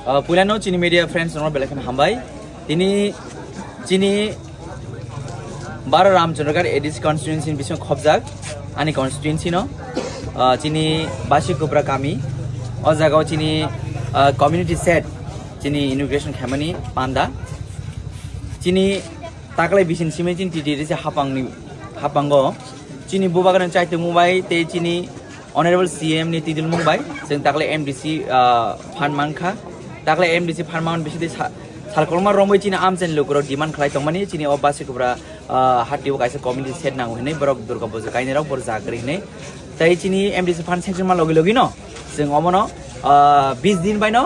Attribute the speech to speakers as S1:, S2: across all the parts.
S1: पुलानो चिनी media friends नोर बेलेखन हामबाय दिनी चिनी 12 रामचंद्रगढ़ एडिस कॉन्स्टिट्यूएंसी बिसम खबजाक आनी कॉन्स्टिट्यूएंसी नो चिनी बासी कोप्रा कामी और जगह चिनी कम्युनिटी सेट चिनी इनोग्रेशन खेमनी पांदा चिनी ताकले बिसिन सिमे चिन टिटिरि से हापांगो चिनी बुबागन चाइते मुंबाई ते चिनी ऑनरेबल सीएम नि तिदिल मुंबाई जों ताकले एमडीसी फान मांखा ताकले एमडीसी फान मान बिसिदि सालकलमा रंबै चिनी आमसेन लोकरो डिमांड खालाय तंमानि चिनी अ बासी कोब्रा हाटिव काइसे कम्युनिटी सेट नांगौ हिनै बरक दुर्गा पूजा गायनेराव बर जाग्रि हिनै तै चिनी एमडीसी फान सेक्सन मा लगे लगे न जों अमनो 20 दिन बायनो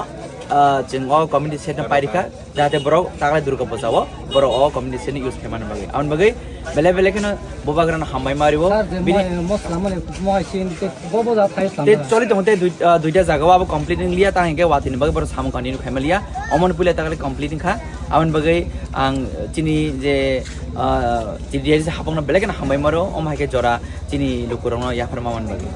S1: जों अ कम्युनिटी सेट पाइरिखा जाहाथे बरक ताकले दुर्गा पूजाव बरक अ कम्युनिटी सेट यूज खेमान बागै आउन बागै बेले बेले खनो बुबाग्रान हामबाय मारिबो बिनि
S2: मसला माने महसिन ते बबो जा थाइस
S1: ते चलि तंते दुइटा जागाव अब कम्प्लीटिंग लिया तांगे वातिन बागै बर सामु कन्टिन्यू खामलिया अमन पुले ताकले कम्प्लीटिंग खा आउन बागै आं चिनी जे चिडिया से हापंना बेले खनो हामबाय मारो अमाके जरा चिनी लुकुरनो याफर मावन बागै